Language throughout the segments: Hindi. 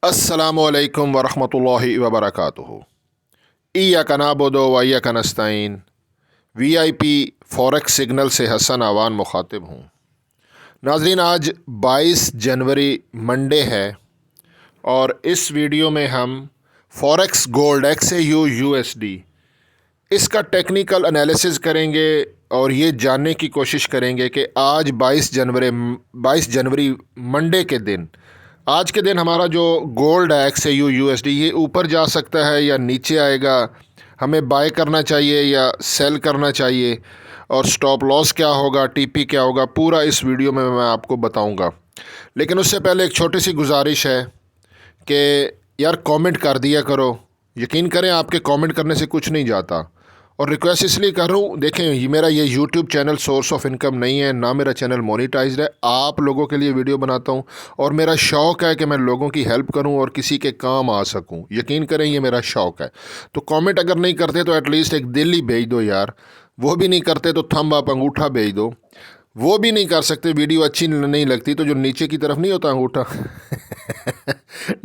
अस्सलामुअलैकुम वरहमतुल्लाहि वबरकातुहू। इय्याका नअबुदु व इय्याका नस्तईन। VIP फॉरेक्स सिग्नल से हसन आवान मुखातिब हूँ। नाजरीन, आज 22 जनवरी मंडे है और इस वीडियो में हम फॉरेक्स गोल्ड XAU USD इसका टेक्निकल एनालिसिस करेंगे और ये जानने की कोशिश करेंगे कि आज 22 जनवरी मंडे के दिन, आज के दिन हमारा जो गोल्ड है XAU USD ये ऊपर जा सकता है या नीचे आएगा, हमें बाय करना चाहिए या सेल करना चाहिए, और स्टॉप लॉस क्या होगा, TP क्या होगा, पूरा इस वीडियो में मैं आपको बताऊंगा। लेकिन उससे पहले एक छोटी सी गुजारिश है कि यार कमेंट कर दिया करो। यकीन करें, आपके कमेंट करने से कुछ नहीं जाता। और रिक्वेस्ट इसलिए कर रहा हूँ, देखें ये YouTube channel source of income नहीं है, ना मेरा चैनल मोनेटाइज्ड है। आप लोगों के लिए वीडियो बनाता हूँ और मेरा शौक़ है कि मैं लोगों की हेल्प करूँ और किसी के काम आ सकूँ। यकीन करें, ये मेरा शौक़ है। तो कमेंट अगर नहीं करते तो एटलीस्ट एक दिल ही भेज दो यार। वो भी नहीं करते तो थंब अप, अंगूठा भेज दो। वो भी नहीं कर सकते, वीडियो अच्छी नहीं लगती तो जो नीचे की तरफ नहीं होता अंगूठा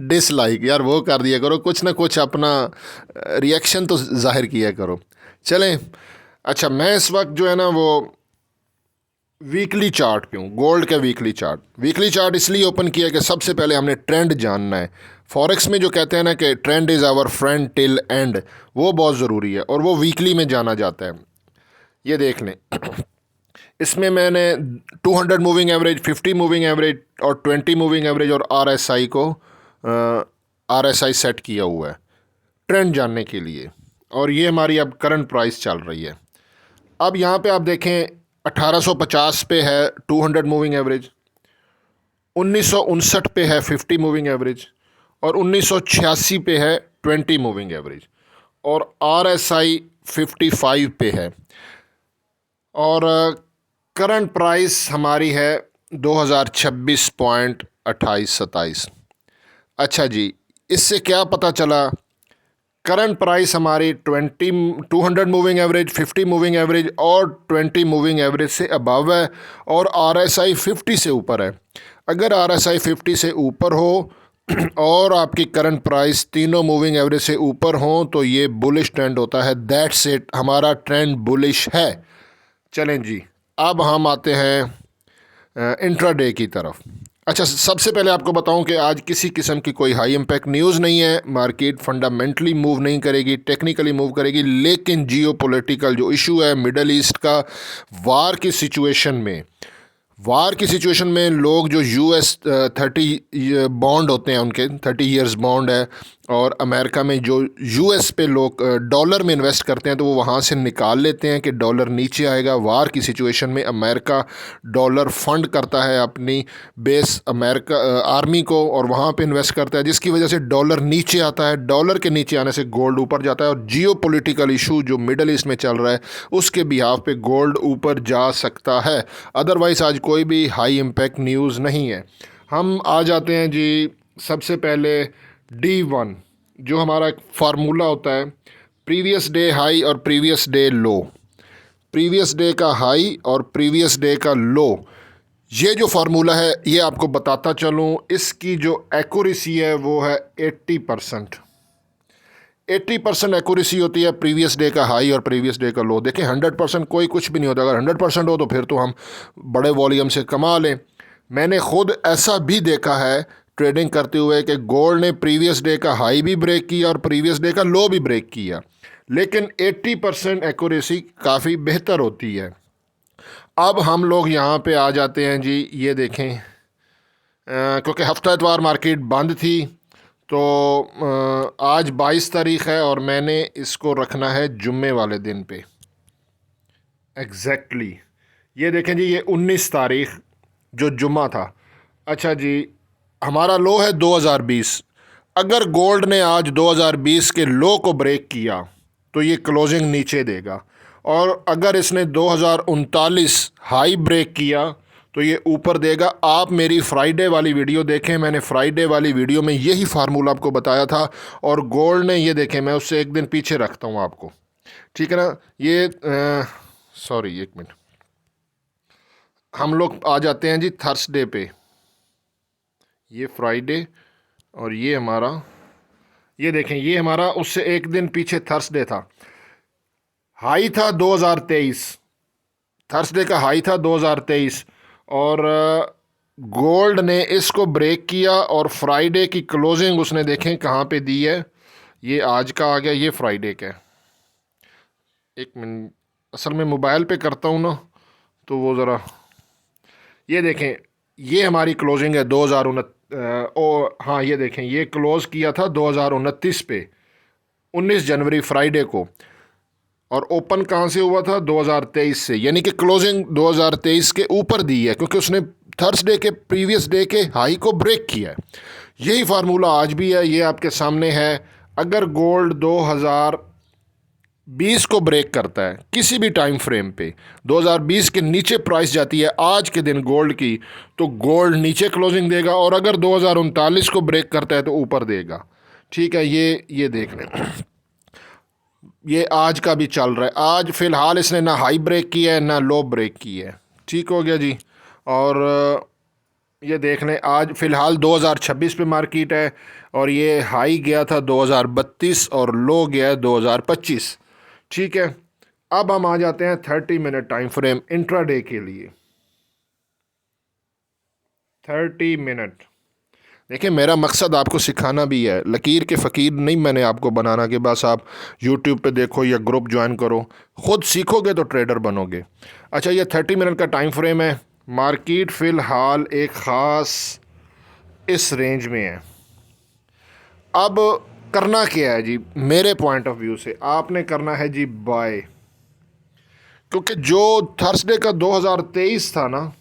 डिसलाइक, यार वो कर दिया करो। कुछ ना कुछ अपना रिएक्शन तो जाहिर किया करो। चलें, अच्छा, मैं इस वक्त जो है ना वो वीकली चार्ट पे हूँ। गोल्ड का वीकली चार्ट इसलिए ओपन किया कि सबसे पहले हमने ट्रेंड जानना है। फॉरेक्स में जो कहते हैं ना कि trend is our friend till end, वो बहुत ज़रूरी है और वो वीकली में जाना जाता है। ये देख लें, इसमें मैंने 200 मूविंग एवरेज, 50 मूविंग एवरेज और 20 मूविंग एवरेज और RSI सेट किया हुआ है ट्रेंड जानने के लिए। और ये हमारी अब करंट प्राइस चल रही है। अब यहाँ पे आप देखें, 1850 पे है 200 मूविंग एवरेज, 1959 पे है 50 मूविंग एवरेज और 1986 पे है 20 मूविंग एवरेज और RSI 55 पे है। और करंट प्राइस हमारी है 2026.2827। अच्छा जी, इससे क्या पता चला? करंट प्राइस हमारी 200 मूविंग एवरेज, 50 मूविंग एवरेज और 20 मूविंग एवरेज से अबव है और RSI 50 से ऊपर है। अगर RSI 50 से ऊपर हो और आपकी करंट प्राइस तीनों मूविंग एवरेज से ऊपर हो तो ये बुलिश ट्रेंड होता है। दैट्स इट, हमारा ट्रेंड बुलिश है। चलें जी, अब हम आते हैं इंट्राडे की तरफ। अच्छा, सबसे पहले आपको बताऊं कि आज किसी किस्म की कोई हाई इम्पैक्ट न्यूज़ नहीं है। मार्केट फंडामेंटली मूव नहीं करेगी, टेक्निकली मूव करेगी, लेकिन जियोपॉलिटिकल जो इशू है मिडल ईस्ट का, वार की सिचुएशन में लोग जो US 30 बॉन्ड होते हैं, उनके 30 ईयर्स बॉन्ड है, और अमेरिका में जो US पे लोग डॉलर में इन्वेस्ट करते हैं तो वो वहाँ से निकाल लेते हैं कि डॉलर नीचे आएगा। वार की सिचुएशन में अमेरिका डॉलर फंड करता है अपनी बेस अमेरिका आर्मी को और वहाँ पे इन्वेस्ट करता है, जिसकी वजह से डॉलर नीचे आता है। डॉलर के नीचे आने से गोल्ड ऊपर जाता है और जियोपॉलिटिकल इशू जो मिडल ईस्ट में चल रहा है उसके बिहाफ पे गोल्ड ऊपर जा सकता है। अदरवाइज़ आज कोई भी हाई इम्पैक्ट न्यूज़ नहीं है। हम आ जाते हैं जी, सबसे पहले D1 जो हमारा एक फार्मूला होता है, प्रीवियस डे हाई और प्रीवियस डे लो, प्रीवियस डे का हाई और प्रीवियस डे का लो। ये जो फार्मूला है ये आपको बताता चलूँ, इसकी जो एक्यूरेसी है वो है 80%। 80% एक्यूरेसी होती है प्रीवियस डे का हाई और प्रीवियस डे का लो। देखें, 100% कोई कुछ भी नहीं होता। अगर 100% हो तो फिर तो हम बड़े वॉल्यूम से कमा लें। मैंने खुद ऐसा भी देखा है ट्रेडिंग करते हुए कि गोल्ड ने प्रीवियस डे का हाई भी ब्रेक किया और प्रीवियस डे का लो भी ब्रेक किया, लेकिन 80% एक्यूरेसी काफ़ी बेहतर होती है। अब हम लोग यहाँ पे आ जाते हैं जी, ये देखें, क्योंकि हफ्ता इतवार मार्केट बंद थी तो आज 22 तारीख़ है और मैंने इसको रखना है जुम्मे वाले दिन पे एग्जैक्टली। ये देखें जी, ये 19 तारीख़ जो जुम्मा था। अच्छा जी, हमारा लो है 2020। अगर गोल्ड ने आज 2020 के लो को ब्रेक किया तो ये क्लोजिंग नीचे देगा, और अगर इसने 2039 हाई ब्रेक किया तो ये ऊपर देगा। आप मेरी फ्राइडे वाली वीडियो देखें, मैंने फ्राइडे वाली वीडियो में यही फार्मूला आपको बताया था और गोल्ड ने, ये देखें, मैं उससे एक दिन पीछे रखता हूँ आपको, ठीक है ना। ये सॉरी, एक मिनट, हम लोग आ जाते हैं जी थर्सडे पे। ये फ्राइडे और ये हमारा, ये देखें, ये हमारा उससे एक दिन पीछे थर्सडे था, हाई था 2023, थर्सडे का हाई था 2023, और गोल्ड ने इसको ब्रेक किया और फ्राइडे की क्लोजिंग उसने देखें कहाँ पे दी है। ये आज का आ गया, ये फ्राइडे का है। एक मिनट, असल में मोबाइल पे करता हूँ ना तो वो ज़रा, ये देखें, ये हमारी क्लोजिंग है 2029, हाँ ये देखें, ये क्लोज़ किया था 2029 पे, 19 जनवरी फ्राइडे को, और ओपन कहाँ से हुआ था 2023 से, यानी कि क्लोजिंग 2023 के ऊपर दी है क्योंकि उसने थर्सडे के प्रीवियस डे के हाई को ब्रेक किया है। यही फार्मूला आज भी है, ये आपके सामने है। अगर गोल्ड 2020 को ब्रेक करता है किसी भी टाइम फ्रेम पे, 2020 के नीचे प्राइस जाती है आज के दिन गोल्ड की, तो गोल्ड नीचे क्लोजिंग देगा, और अगर 2039 को ब्रेक करता है तो ऊपर देगा। ठीक है, ये देख लें, ये आज का भी चल रहा है। आज फ़िलहाल इसने ना हाई ब्रेक किया है ना लो ब्रेक किया है। ठीक हो गया जी। और ये देख लें, आज फ़िलहाल 2026 पे मार्केट है, और ये हाई गया था 2032 और लो गया है 2025। ठीक है, अब हम आ जाते हैं 30 मिनट टाइम फ्रेम इंट्राडे के लिए। 30 मिनट, देखिए मेरा मकसद आपको सिखाना भी है, लकीर के फ़कीर नहीं मैंने आपको बनाना कि बस आप यूट्यूब पे देखो या ग्रुप ज्वाइन करो, ख़ुद सीखोगे तो ट्रेडर बनोगे। अच्छा, ये 30 मिनट का टाइम फ्रेम है। मार्केट फ़िलहाल एक ख़ास इस रेंज में है। अब करना क्या है जी, मेरे पॉइंट ऑफ व्यू से आपने करना है जी बाय, क्योंकि जो थर्सडे का 2023 था ना,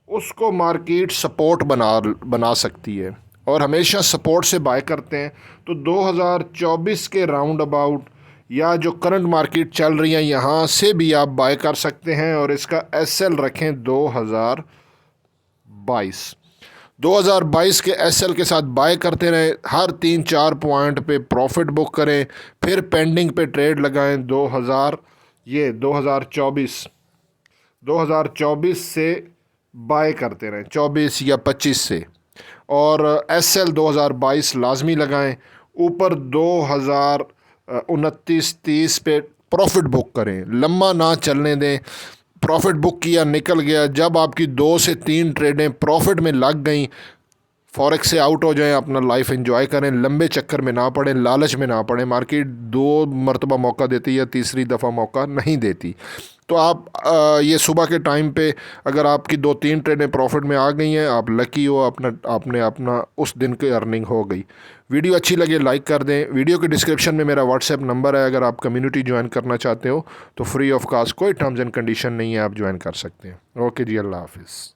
उसको मार्केट सपोर्ट बना सकती है, और हमेशा सपोर्ट से बाय करते हैं। तो 2024 के राउंड अबाउट या जो करंट मार्केट चल रही है यहाँ से भी आप बाय कर सकते हैं, और इसका एसएल रखें 2022 के एसएल के साथ बाय करते रहें, हर 3-4 पॉइंट पे प्रॉफिट बुक करें, फिर पेंडिंग पे ट्रेड लगाएं। 2024 से बाय करते रहें, 24 या 25 से, और एसएल 2022 लाजमी लगाएं। ऊपर 2029-30 पे प्रॉफिट बुक करें, लम्बा ना चलने दें। प्रॉफिट बुक किया, निकल गया, जब आपकी 2 से 3 ट्रेडें प्रॉफिट में लग गई, फॉरेक्स से आउट हो जाएं, अपना लाइफ एंजॉय करें, लंबे चक्कर में ना पड़ें, लालच में ना पड़ें। मार्केट 2 मरतबा मौका देती है, तीसरी दफ़ा मौका नहीं देती। तो आप ये सुबह के टाइम पे अगर आपकी 2-3 ट्रेडें प्रॉफिट में आ गई हैं, आप लकी हो, आपने अपना उस दिन की अर्निंग हो गई। वीडियो अच्छी लगे लाइक कर दें। वीडियो के डिस्क्रिप्शन में मेरा व्हाट्सएप नंबर है, अगर आप कम्युनिटी ज्वाइन करना चाहते हो तो फ्री ऑफ कॉस्ट, कोई टर्म्स एंड कंडीशन नहीं है, आप ज्वाइन कर सकते हैं। ओके जी, अल्लाह हाफिज़।